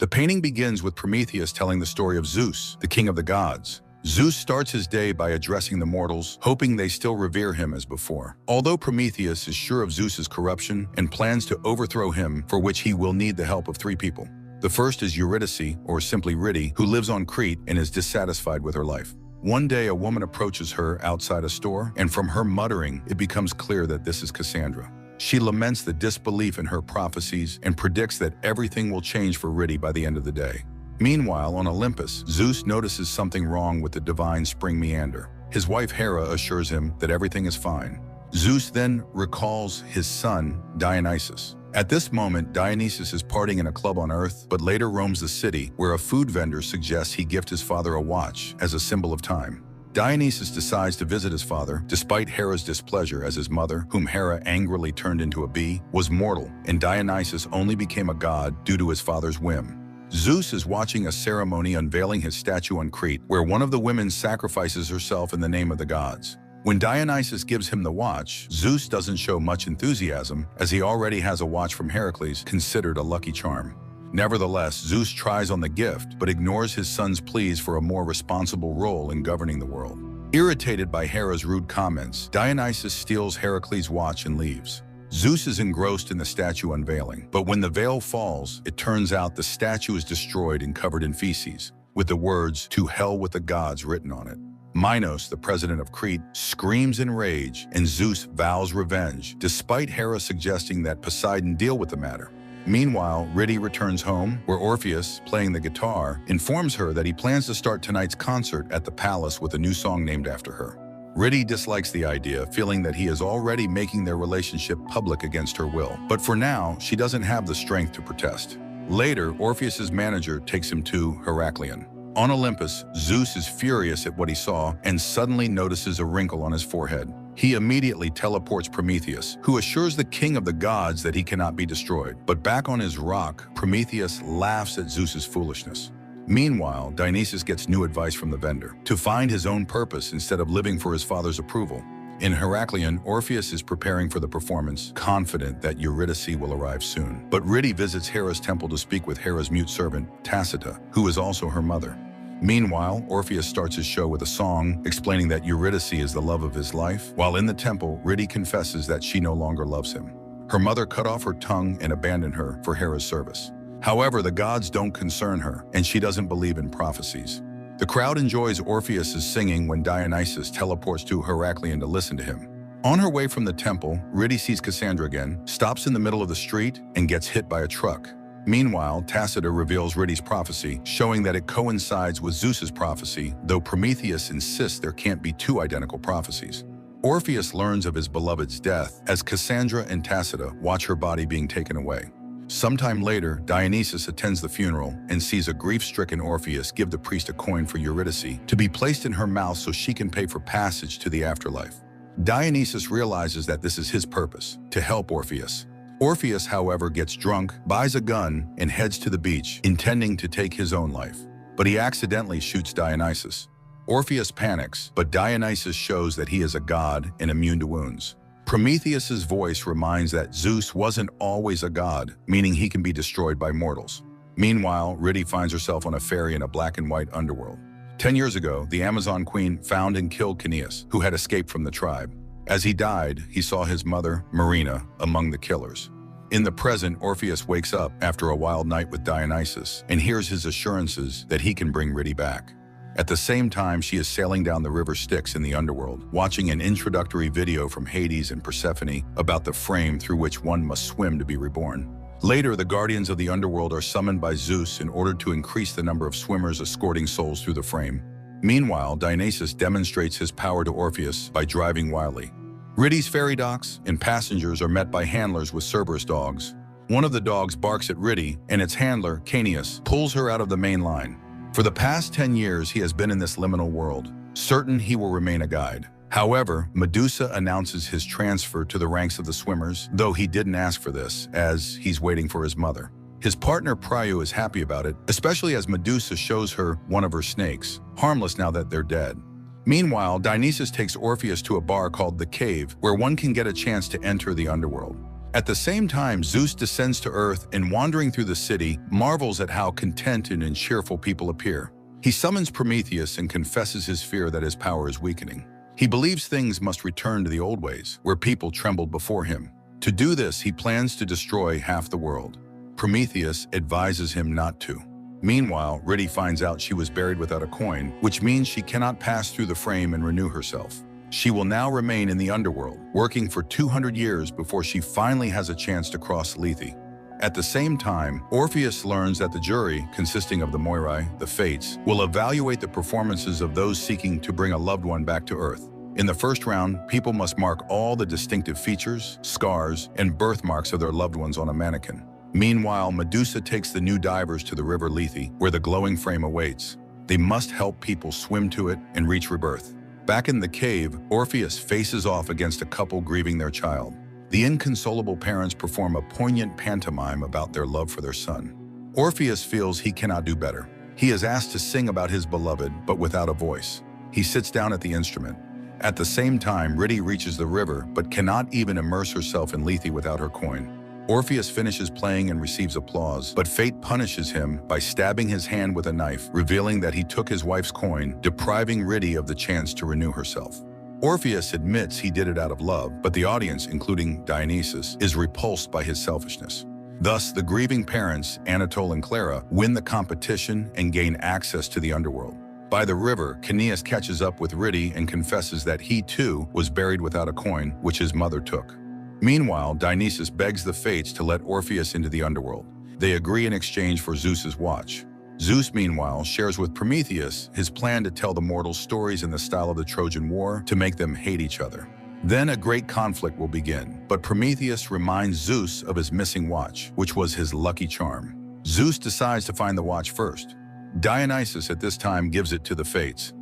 The painting begins with Prometheus telling the story of Zeus, the king of the gods. Zeus starts his day by addressing the mortals, hoping they still revere him as before. Although Prometheus is sure of Zeus's corruption and plans to overthrow him, for which he will need the help of three people. The first is Eurydice, or simply Riddy, who lives on Crete and is dissatisfied with her life. One day, a woman approaches her outside a store, and from her muttering, it becomes clear that this is Cassandra. She laments the disbelief in her prophecies and predicts that everything will change for Riddy by the end of the day. Meanwhile, on Olympus, Zeus notices something wrong with the divine spring meander. His wife Hera assures him that everything is fine. Zeus then recalls his son, Dionysus. At this moment, Dionysus is partying in a club on Earth, but later roams the city, where a food vendor suggests he gift his father a watch as a symbol of time. Dionysus decides to visit his father, despite Hera's displeasure, as his mother, whom Hera angrily turned into a bee, was mortal, and Dionysus only became a god due to his father's whim. Zeus is watching a ceremony unveiling his statue on Crete, where one of the women sacrifices herself in the name of the gods. When Dionysus gives him the watch, Zeus doesn't show much enthusiasm, as he already has a watch from Heracles, considered a lucky charm. Nevertheless, Zeus tries on the gift, but ignores his son's pleas for a more responsible role in governing the world. Irritated by Hera's rude comments, Dionysus steals Heracles' watch and leaves. Zeus is engrossed in the statue unveiling, but when the veil falls, it turns out the statue is destroyed and covered in feces, with the words, "To hell with the gods," written on it. Minos, the president of Crete, screams in rage, and Zeus vows revenge, despite Hera suggesting that Poseidon deal with the matter. Meanwhile, Riddy returns home, where Orpheus, playing the guitar, informs her that he plans to start tonight's concert at the palace with a new song named after her. Riddy dislikes the idea, feeling that he is already making their relationship public against her will. But for now, she doesn't have the strength to protest. Later, Orpheus's manager takes him to Heraklion. On Olympus, Zeus is furious at what he saw and suddenly notices a wrinkle on his forehead. He immediately teleports Prometheus, who assures the king of the gods that he cannot be destroyed. But back on his rock, Prometheus laughs at Zeus's foolishness. Meanwhile, Dionysus gets new advice from the vendor, to find his own purpose instead of living for his father's approval. In Heraklion, Orpheus is preparing for the performance, confident that Eurydice will arrive soon. But Riddy visits Hera's temple to speak with Hera's mute servant, Tacita, who is also her mother. Meanwhile, Orpheus starts his show with a song explaining that Eurydice is the love of his life, while in the temple, Riddy confesses that she no longer loves him. Her mother cut off her tongue and abandoned her for Hera's service. However, the gods don't concern her, and she doesn't believe in prophecies. The crowd enjoys Orpheus's singing when Dionysus teleports to Heraklion to listen to him. On her way from the temple, Riddy sees Cassandra again, stops in the middle of the street, and gets hit by a truck. Meanwhile, Tacita reveals Riddy's prophecy, showing that it coincides with Zeus's prophecy, though Prometheus insists there can't be two identical prophecies. Orpheus learns of his beloved's death as Cassandra and Tacita watch her body being taken away. Sometime later, Dionysus attends the funeral and sees a grief-stricken Orpheus give the priest a coin for Eurydice to be placed in her mouth so she can pay for passage to the afterlife. Dionysus realizes that this is his purpose, to help Orpheus. Orpheus, however, gets drunk, buys a gun, and heads to the beach, intending to take his own life. But he accidentally shoots Dionysus. Orpheus panics, but Dionysus shows that he is a god and immune to wounds. Prometheus's voice reminds that Zeus wasn't always a god, meaning he can be destroyed by mortals. Meanwhile, Riddy finds herself on a ferry in a black and white underworld. 10 years ago, the Amazon queen found and killed Caeneus, who had escaped from the tribe. As he died, he saw his mother, Marina, among the killers. In the present, Orpheus wakes up after a wild night with Dionysus and hears his assurances that he can bring Riddy back. At the same time, she is sailing down the river Styx in the underworld, watching an introductory video from Hades and Persephone about the frame through which one must swim to be reborn. Later, the guardians of the underworld are summoned by Zeus in order to increase the number of swimmers escorting souls through the frame. Meanwhile, Dionysus demonstrates his power to Orpheus by driving wildly. Riddy's ferry docks and passengers are met by handlers with Cerberus dogs. One of the dogs barks at Riddy, and its handler, Caeneus, pulls her out of the main line. For the past 10 years, he has been in this liminal world, certain he will remain a guide. However, Medusa announces his transfer to the ranks of the swimmers, though he didn't ask for this, as he's waiting for his mother. His partner Priou is happy about it, especially as Medusa shows her one of her snakes, harmless now that they're dead. Meanwhile, Dionysus takes Orpheus to a bar called The Cave, where one can get a chance to enter the underworld. At the same time, Zeus descends to Earth and, wandering through the city, marvels at how contented and cheerful people appear. He summons Prometheus and confesses his fear that his power is weakening. He believes things must return to the old ways, where people trembled before him. To do this, he plans to destroy half the world. Prometheus advises him not to. Meanwhile, Riti finds out she was buried without a coin, which means she cannot pass through the frame and renew herself. She will now remain in the underworld, working for 200 years before she finally has a chance to cross Lethe. At the same time, Orpheus learns that the jury, consisting of the Moirai, the Fates, will evaluate the performances of those seeking to bring a loved one back to Earth. In the first round, people must mark all the distinctive features, scars, and birthmarks of their loved ones on a mannequin. Meanwhile, Medusa takes the new divers to the river Lethe, where the glowing frame awaits. They must help people swim to it and reach rebirth. Back in the cave, Orpheus faces off against a couple grieving their child. The inconsolable parents perform a poignant pantomime about their love for their son. Orpheus feels he cannot do better. He is asked to sing about his beloved, but without a voice. He sits down at the instrument. At the same time, Riti reaches the river, but cannot even immerse herself in Lethe without her coin. Orpheus finishes playing and receives applause, but fate punishes him by stabbing his hand with a knife, revealing that he took his wife's coin, depriving Riti of the chance to renew herself. Orpheus admits he did it out of love, but the audience, including Dionysus, is repulsed by his selfishness. Thus, the grieving parents, Anatole and Clara, win the competition and gain access to the underworld. By the river, Caeneus catches up with Riti and confesses that he too was buried without a coin, which his mother took. Meanwhile, Dionysus begs the Fates to let Orpheus into the underworld. They agree in exchange for Zeus's watch. Zeus, meanwhile, shares with Prometheus his plan to tell the mortals stories in the style of the Trojan War to make them hate each other. Then a great conflict will begin, but Prometheus reminds Zeus of his missing watch, which was his lucky charm. Zeus decides to find the watch first. Dionysus at this time gives it to the Fates.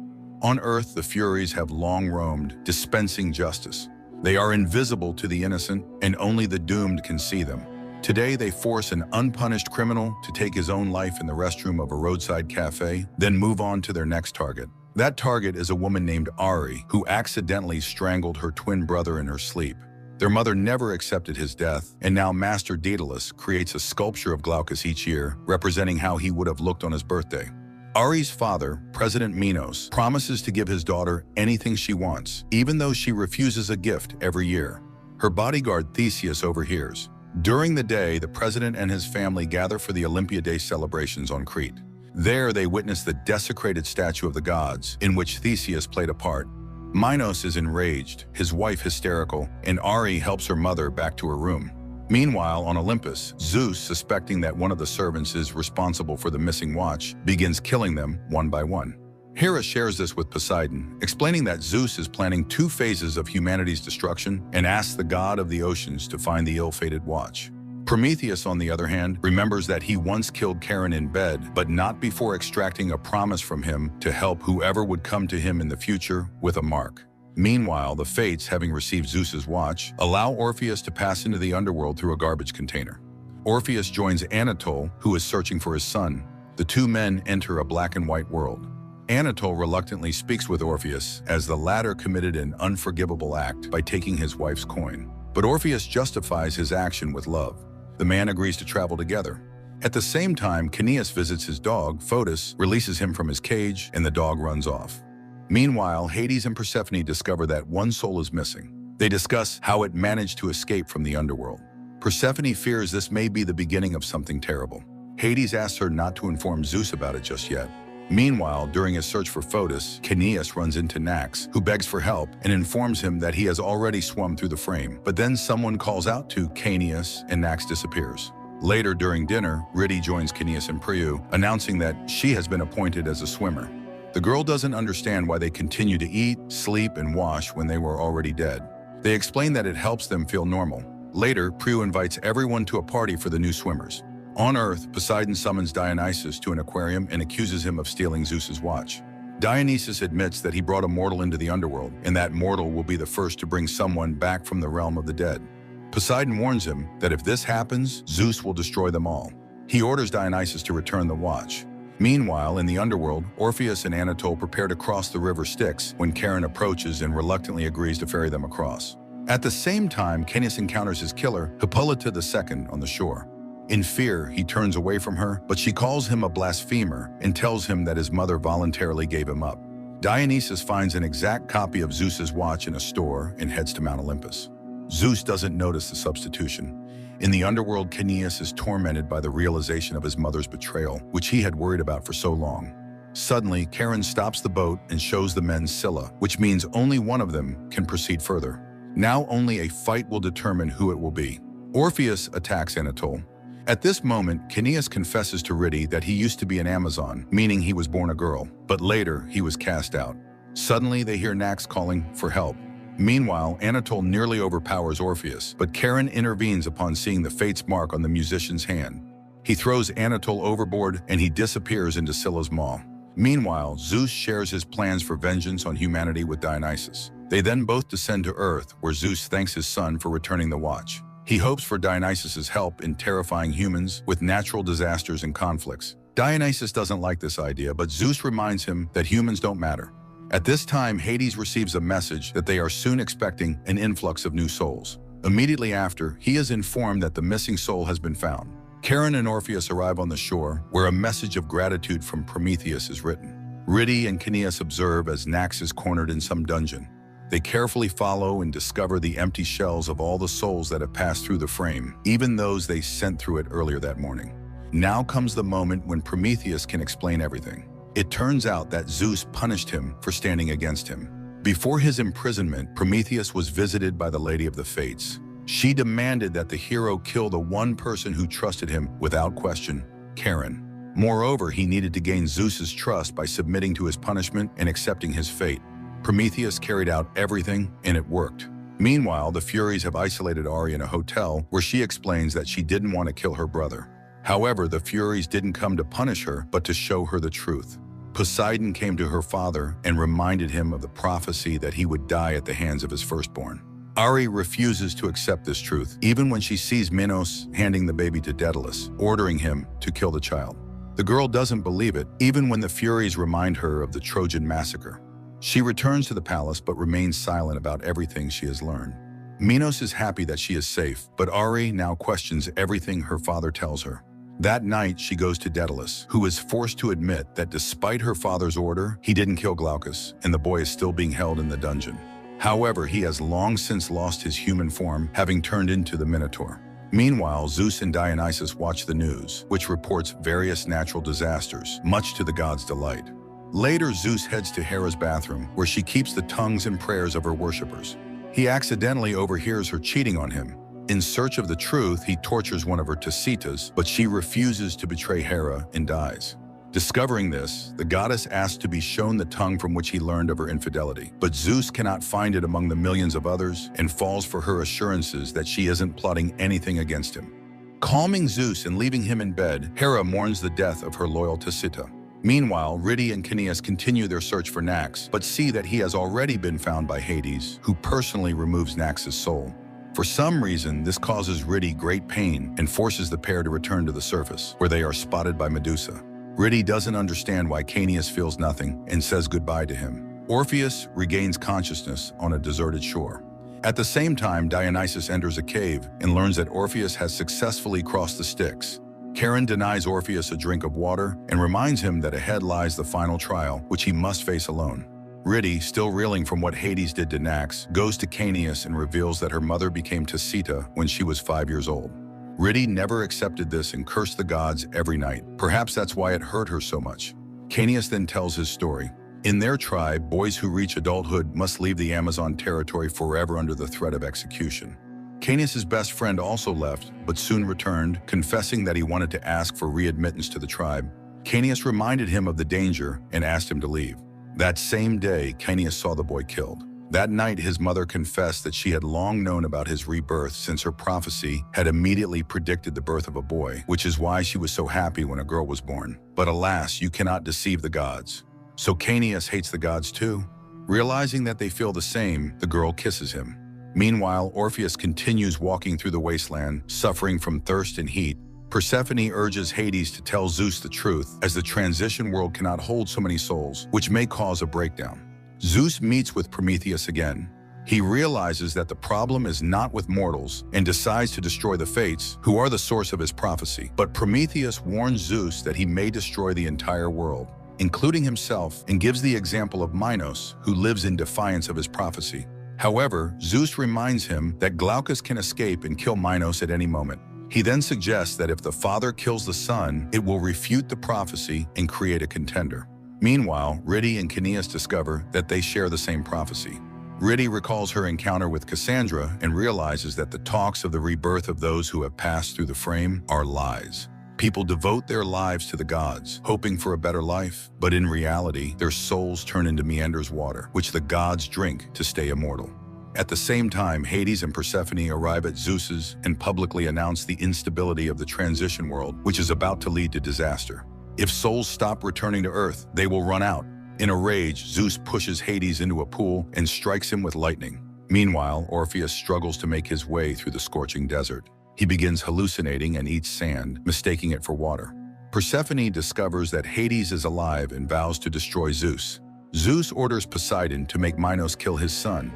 On Earth, the Furies have long roamed, dispensing justice. They are invisible to the innocent, and only the doomed can see them. Today, they force an unpunished criminal to take his own life in the restroom of a roadside cafe, then move on to their next target. That target is a woman named Ari, who accidentally strangled her twin brother in her sleep. Their mother never accepted his death, and now Master Daedalus creates a sculpture of Glaucus each year, representing how he would have looked on his birthday. Ari's father, President Minos, promises to give his daughter anything she wants, even though she refuses a gift every year. Her bodyguard Theseus overhears. During the day, the president and his family gather for the Olympia Day celebrations on Crete. There, they witness the desecrated statue of the gods, in which Theseus played a part. Minos is enraged, his wife hysterical, and Ari helps her mother back to her room. Meanwhile, on Olympus, Zeus, suspecting that one of the servants is responsible for the missing watch, begins killing them one by one. Hera shares this with Poseidon, explaining that Zeus is planning 2 phases of humanity's destruction and asks the god of the oceans to find the ill-fated watch. Prometheus, on the other hand, remembers that he once killed Charon in bed, but not before extracting a promise from him to help whoever would come to him in the future with a mark. Meanwhile, the Fates, having received Zeus's watch, allow Orpheus to pass into the underworld through a garbage container. Orpheus joins Anatole, who is searching for his son. The 2 men enter a black and white world. Anatole reluctantly speaks with Orpheus, as the latter committed an unforgivable act by taking his wife's coin. But Orpheus justifies his action with love. The man agrees to travel together. At the same time, Caeneus visits his dog, Photis, releases him from his cage, and the dog runs off. Meanwhile, Hades and Persephone discover that one soul is missing. They discuss how it managed to escape from the underworld. Persephone fears this may be the beginning of something terrible. Hades asks her not to inform Zeus about it just yet. Meanwhile, during his search for Photis, Caeneus runs into Nax, who begs for help and informs him that he has already swum through the frame. But then someone calls out to Caeneus and Nax disappears. Later, during dinner, Riti joins Caeneus and Priu, announcing that she has been appointed as a swimmer. The girl doesn't understand why they continue to eat, sleep, and wash when they were already dead. They explain that it helps them feel normal. Later, Priu invites everyone to a party for the new swimmers. On Earth, Poseidon summons Dionysus to an aquarium and accuses him of stealing Zeus's watch. Dionysus admits that he brought a mortal into the underworld, and that mortal will be the first to bring someone back from the realm of the dead. Poseidon warns him that if this happens, Zeus will destroy them all. He orders Dionysus to return the watch. Meanwhile, in the underworld, Orpheus and Anatole prepare to cross the river Styx when Charon approaches and reluctantly agrees to ferry them across. At the same time, Caeneus encounters his killer, Hippolyta II, on the shore. In fear, he turns away from her, but she calls him a blasphemer and tells him that his mother voluntarily gave him up. Dionysus finds an exact copy of Zeus's watch in a store and heads to Mount Olympus. Zeus doesn't notice the substitution. In the underworld, Caeneus is tormented by the realization of his mother's betrayal, which he had worried about for so long. Suddenly, Charon stops the boat and shows the men Scylla, which means only one of them can proceed further. Now only a fight will determine who it will be. Orpheus attacks Anatole. At this moment, Caeneus confesses to Rhyti that he used to be an Amazon, meaning he was born a girl, but later he was cast out. Suddenly, they hear Nax calling for help. Meanwhile, Anatole nearly overpowers Orpheus, but Charon intervenes upon seeing the fate's mark on the musician's hand. He throws Anatole overboard and he disappears into Scylla's maw. Meanwhile, Zeus shares his plans for vengeance on humanity with Dionysus. They then both descend to Earth, where Zeus thanks his son for returning the watch. He hopes for Dionysus's help in terrifying humans with natural disasters and conflicts. Dionysus doesn't like this idea, but Zeus reminds him that humans don't matter. At this time, Hades receives a message that they are soon expecting an influx of new souls. Immediately after, he is informed that the missing soul has been found. Charon and Orpheus arrive on the shore, where a message of gratitude from Prometheus is written. Rhyti and Caeneus observe as Nax is cornered in some dungeon. They carefully follow and discover the empty shells of all the souls that have passed through the frame, even those they sent through it earlier that morning. Now comes the moment when Prometheus can explain everything. It turns out that Zeus punished him for standing against him. Before his imprisonment, Prometheus was visited by the Lady of the Fates. She demanded that the hero kill the one person who trusted him without question, Charon. Moreover, he needed to gain Zeus's trust by submitting to his punishment and accepting his fate. Prometheus carried out everything, and it worked. Meanwhile, the Furies have isolated Ari in a hotel where she explains that she didn't want to kill her brother. However, the Furies didn't come to punish her, but to show her the truth. Poseidon came to her father and reminded him of the prophecy that he would die at the hands of his firstborn. Ari refuses to accept this truth, even when she sees Minos handing the baby to Daedalus, ordering him to kill the child. The girl doesn't believe it, even when the Furies remind her of the Trojan massacre. She returns to the palace but remains silent about everything she has learned. Minos is happy that she is safe, but Ari now questions everything her father tells her. That night, she goes to Daedalus, who is forced to admit that despite her father's order, he didn't kill Glaucus, and the boy is still being held in the dungeon. However, he has long since lost his human form, having turned into the Minotaur. Meanwhile, Zeus and Dionysus watch the news, which reports various natural disasters, much to the gods' delight. Later, Zeus heads to Hera's bathroom, where she keeps the tongues and prayers of her worshippers. He accidentally overhears her cheating on him. In search of the truth, he tortures one of her Tasitas, but she refuses to betray Hera and dies. Discovering this, the goddess asks to be shown the tongue from which he learned of her infidelity, but Zeus cannot find it among the millions of others and falls for her assurances that she isn't plotting anything against him. Calming Zeus and leaving him in bed, Hera mourns the death of her loyal Tasita. Meanwhile, Rhyti and Caeneus continue their search for Nax, but see that he has already been found by Hades, who personally removes Nax's soul. For some reason, this causes Rhyti great pain and forces the pair to return to the surface, where they are spotted by Medusa. Rhyti doesn't understand why Caeneus feels nothing and says goodbye to him. Orpheus regains consciousness on a deserted shore. At the same time, Dionysus enters a cave and learns that Orpheus has successfully crossed the Styx. Charon denies Orpheus a drink of water and reminds him that ahead lies the final trial, which he must face alone. Rhyti, still reeling from what Hades did to Nax, goes to Caeneus and reveals that her mother became Tasita when she was 5 years old. Rhyti never accepted this and cursed the gods every night. Perhaps that's why it hurt her so much. Caeneus then tells his story. In their tribe, boys who reach adulthood must leave the Amazon territory forever under the threat of execution. Caeneus' best friend also left, but soon returned, confessing that he wanted to ask for readmittance to the tribe. Caeneus reminded him of the danger and asked him to leave. That same day, Caeneus saw the boy killed. That night, his mother confessed that she had long known about his rebirth since her prophecy had immediately predicted the birth of a boy, which is why she was so happy when a girl was born. But alas, you cannot deceive the gods. So Caeneus hates the gods too. Realizing that they feel the same, the girl kisses him. Meanwhile, Orpheus continues walking through the wasteland, suffering from thirst and heat. Persephone urges Hades to tell Zeus the truth, as the transition world cannot hold so many souls, which may cause a breakdown. Zeus meets with Prometheus again. He realizes that the problem is not with mortals and decides to destroy the Fates, who are the source of his prophecy. But Prometheus warns Zeus that he may destroy the entire world, including himself, and gives the example of Minos, who lives in defiance of his prophecy. However, Zeus reminds him that Glaucus can escape and kill Minos at any moment. He then suggests that if the father kills the son, it will refute the prophecy and create a contender. Meanwhile, Rhyti and Caeneus discover that they share the same prophecy. Rhyti recalls her encounter with Cassandra and realizes that the talks of the rebirth of those who have passed through the frame are lies. People devote their lives to the gods, hoping for a better life, but in reality, their souls turn into Meander's water, which the gods drink to stay immortal. At the same time, Hades and Persephone arrive at Zeus's and publicly announce the instability of the transition world, which is about to lead to disaster. If souls stop returning to Earth, they will run out. In a rage, Zeus pushes Hades into a pool and strikes him with lightning. Meanwhile, Orpheus struggles to make his way through the scorching desert. He begins hallucinating and eats sand, mistaking it for water. Persephone discovers that Hades is alive and vows to destroy Zeus. Zeus orders Poseidon to make Minos kill his son.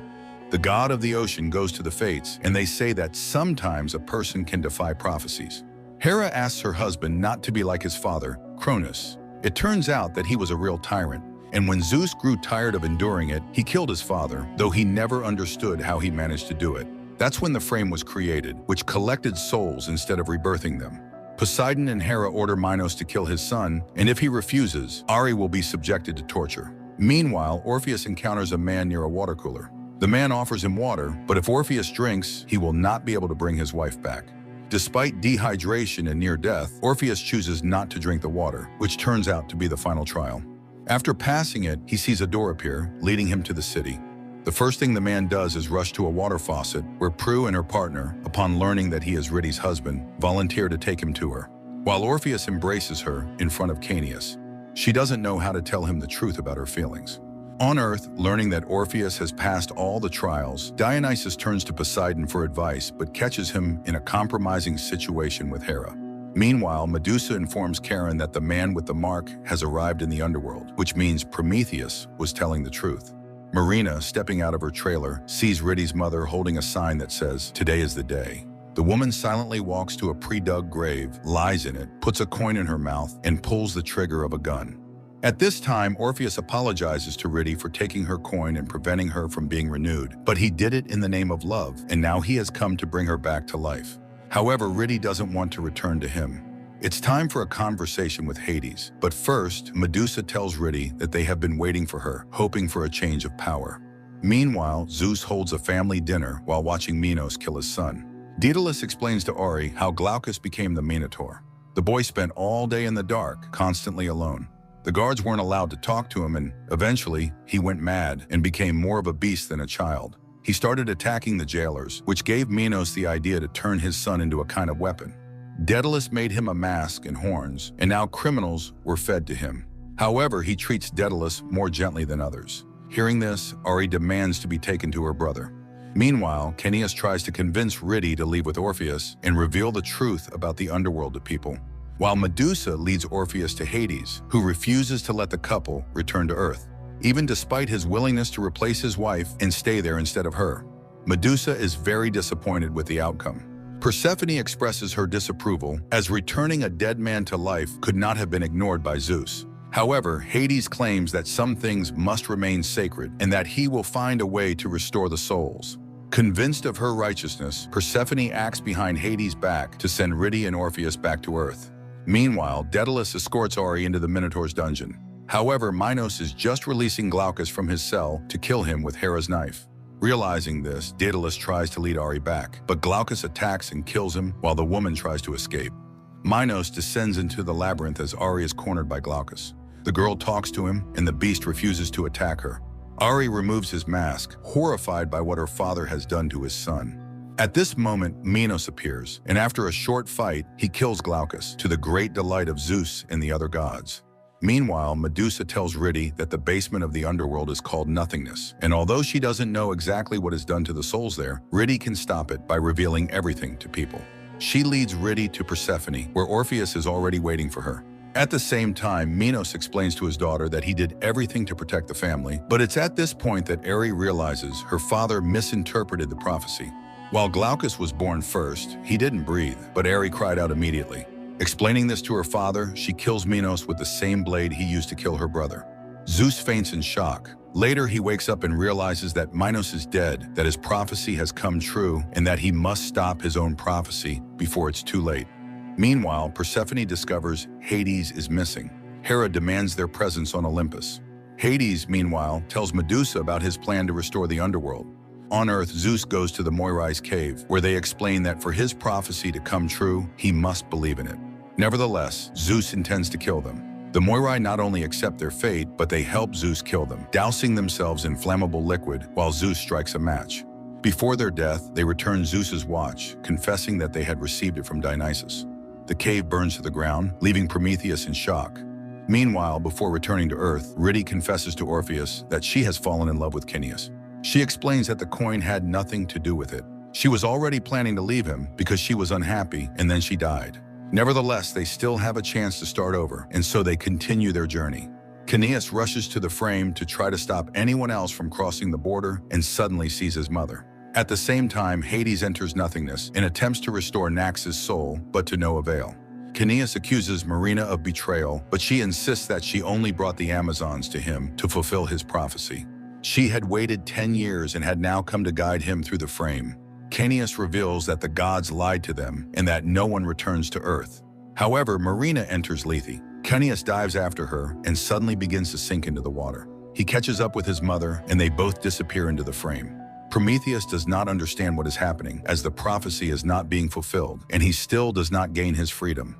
The god of the ocean goes to the Fates, and they say that sometimes a person can defy prophecies. Hera asks her husband not to be like his father, Cronus. It turns out that he was a real tyrant, and when Zeus grew tired of enduring it, he killed his father, though he never understood how he managed to do it. That's when the frame was created, which collected souls instead of rebirthing them. Poseidon and Hera order Minos to kill his son, and if he refuses, Ari will be subjected to torture. Meanwhile, Orpheus encounters a man near a water cooler. The man offers him water, but if Orpheus drinks, he will not be able to bring his wife back. Despite dehydration and near death, Orpheus chooses not to drink the water, which turns out to be the final trial. After passing it, he sees a door appear, leading him to the city. The first thing the man does is rush to a water faucet, where Prue and her partner, upon learning that he is Rhiti's husband, volunteer to take him to her. While Orpheus embraces her in front of Caeneus, she doesn't know how to tell him the truth about her feelings. On Earth, learning that Orpheus has passed all the trials, Dionysus turns to Poseidon for advice but catches him in a compromising situation with Hera. Meanwhile, Medusa informs Charon that the man with the mark has arrived in the underworld, which means Prometheus was telling the truth. Marina, stepping out of her trailer, sees Rhiti's mother holding a sign that says, "Today is the day." The woman silently walks to a pre-dug grave, lies in it, puts a coin in her mouth, and pulls the trigger of a gun. At this time, Orpheus apologizes to Rhiti for taking her coin and preventing her from being renewed, but he did it in the name of love, and now he has come to bring her back to life. However, Rhiti doesn't want to return to him. It's time for a conversation with Hades, but first, Medusa tells Rhiti that they have been waiting for her, hoping for a change of power. Meanwhile, Zeus holds a family dinner while watching Minos kill his son. Daedalus explains to Ari how Glaucus became the Minotaur. The boy spent all day in the dark, constantly alone. The guards weren't allowed to talk to him, and eventually, he went mad and became more of a beast than a child. He started attacking the jailers, which gave Minos the idea to turn his son into a kind of weapon. Daedalus made him a mask and horns, and now criminals were fed to him. However, he treats Daedalus more gently than others. Hearing this, Ari demands to be taken to her brother. Meanwhile, Caeneus tries to convince Rhiti to leave with Orpheus and reveal the truth about the underworld to people, while Medusa leads Orpheus to Hades, who refuses to let the couple return to Earth, even despite his willingness to replace his wife and stay there instead of her. Medusa is very disappointed with the outcome. Persephone expresses her disapproval, as returning a dead man to life could not have been ignored by Zeus. However, Hades claims that some things must remain sacred and that he will find a way to restore the souls. Convinced of her righteousness, Persephone acts behind Hades' back to send Rhiti and Orpheus back to Earth. Meanwhile, Daedalus escorts Ari into the Minotaur's dungeon. However, Minos is just releasing Glaucus from his cell to kill him with Hera's knife. Realizing this, Daedalus tries to lead Ari back, but Glaucus attacks and kills him while the woman tries to escape. Minos descends into the labyrinth as Ari is cornered by Glaucus. The girl talks to him, and the beast refuses to attack her. Ari removes his mask, horrified by what her father has done to his son. At this moment, Minos appears, and after a short fight, he kills Glaucus, to the great delight of Zeus and the other gods. Meanwhile, Medusa tells Rhiti that the basement of the underworld is called Nothingness, and although she doesn't know exactly what is done to the souls there, Rhiti can stop it by revealing everything to people. She leads Rhiti to Persephone, where Orpheus is already waiting for her. At the same time, Minos explains to his daughter that he did everything to protect the family, but it's at this point that Eri realizes her father misinterpreted the prophecy. While Glaucus was born first, he didn't breathe, but Eri cried out immediately. Explaining this to her father, she kills Minos with the same blade he used to kill her brother. Zeus faints in shock. Later, he wakes up and realizes that Minos is dead, that his prophecy has come true, and that he must stop his own prophecy before it's too late. Meanwhile, Persephone discovers Hades is missing. Hera demands their presence on Olympus. Hades, meanwhile, tells Medusa about his plan to restore the underworld. On Earth, Zeus goes to the Moirais cave, where they explain that for his prophecy to come true, he must believe in it. Nevertheless, Zeus intends to kill them. The Moirai not only accept their fate, but they help Zeus kill them, dousing themselves in flammable liquid while Zeus strikes a match. Before their death, they return Zeus's watch, confessing that they had received it from Dionysus. The cave burns to the ground, leaving Prometheus in shock. Meanwhile, before returning to Earth, Rhyti confesses to Orpheus that she has fallen in love with Cineas. She explains that the coin had nothing to do with it. She was already planning to leave him because she was unhappy, and then she died. Nevertheless, they still have a chance to start over, and so they continue their journey. Cineas rushes to the frame to try to stop anyone else from crossing the border and suddenly sees his mother. At the same time, Hades enters nothingness and attempts to restore Naxos' soul, but to no avail. Cineas accuses Marina of betrayal, but she insists that she only brought the Amazons to him to fulfill his prophecy. She had waited 10 years and had now come to guide him through the frame. Cineas reveals that the gods lied to them and that no one returns to Earth. However, Marina enters Lethe. Cineas dives after her and suddenly begins to sink into the water. He catches up with his mother and they both disappear into the frame. Prometheus does not understand what is happening as the prophecy is not being fulfilled and he still does not gain his freedom.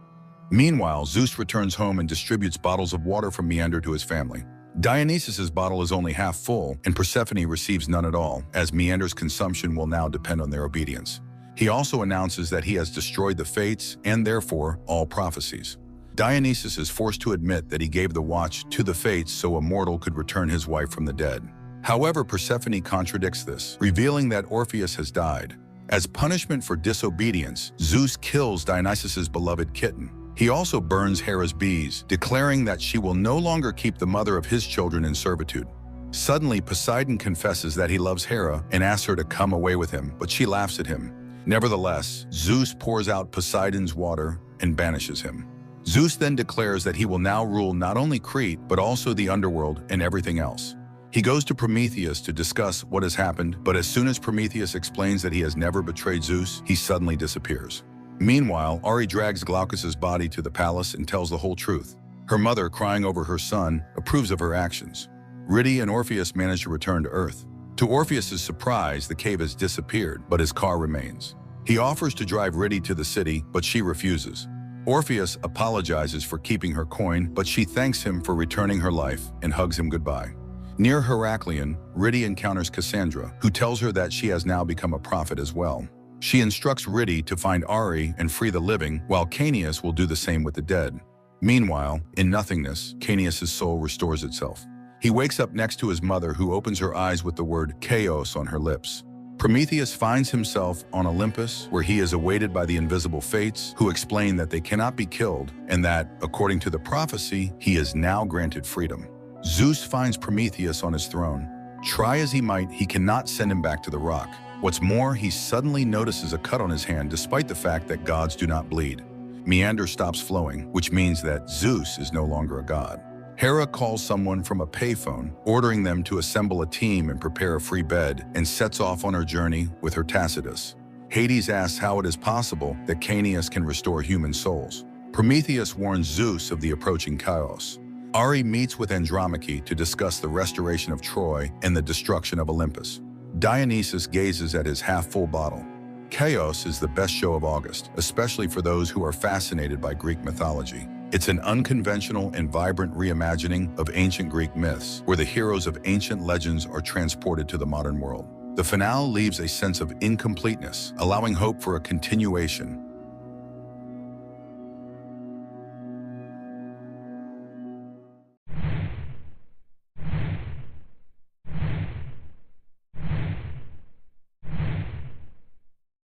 Meanwhile, Zeus returns home and distributes bottles of water from Meander to his family. Dionysus' bottle is only half full and Persephone receives none at all, as Meander's consumption will now depend on their obedience. He also announces that he has destroyed the fates and therefore all prophecies. Dionysus is forced to admit that he gave the watch to the fates so a mortal could return his wife from the dead. However, Persephone contradicts this, revealing that Orpheus has died. As punishment for disobedience, Zeus kills Dionysus' beloved kitten. He also burns Hera's bees, declaring that she will no longer keep the mother of his children in servitude. Suddenly, Poseidon confesses that he loves Hera and asks her to come away with him, but she laughs at him. Nevertheless, Zeus pours out Poseidon's water and banishes him. Zeus then declares that he will now rule not only Crete, but also the underworld and everything else. He goes to Prometheus to discuss what has happened, but as soon as Prometheus explains that he has never betrayed Zeus, he suddenly disappears. Meanwhile, Ari drags Glaucus' body to the palace and tells the whole truth. Her mother, crying over her son, approves of her actions. Rhyti and Orpheus manage to return to Earth. To Orpheus' surprise, the cave has disappeared, but his car remains. He offers to drive Rhyti to the city, but she refuses. Orpheus apologizes for keeping her coin, but she thanks him for returning her life and hugs him goodbye. Near Heraklion, Rhyti encounters Cassandra, who tells her that she has now become a prophet as well. She instructs Rhyti to find Ari and free the living, while Cineas will do the same with the dead. Meanwhile, in nothingness, Cineas' soul restores itself. He wakes up next to his mother, who opens her eyes with the word chaos on her lips. Prometheus finds himself on Olympus, where he is awaited by the invisible fates, who explain that they cannot be killed, and that, according to the prophecy, he is now granted freedom. Zeus finds Prometheus on his throne. Try as he might, he cannot send him back to the rock. What's more, he suddenly notices a cut on his hand despite the fact that gods do not bleed. Meander stops flowing, which means that Zeus is no longer a god. Hera calls someone from a payphone, ordering them to assemble a team and prepare a free bed, and sets off on her journey with her Tacitus. Hades asks how it is possible that Cineas can restore human souls. Prometheus warns Zeus of the approaching chaos. Ari meets with Andromache to discuss the restoration of Troy and the destruction of Olympus. Dionysus gazes at his half-full bottle. Chaos is the best show of August, especially for those who are fascinated by Greek mythology. It's an unconventional and vibrant reimagining of ancient Greek myths, where the heroes of ancient legends are transported to the modern world. The finale leaves a sense of incompleteness, allowing hope for a continuation.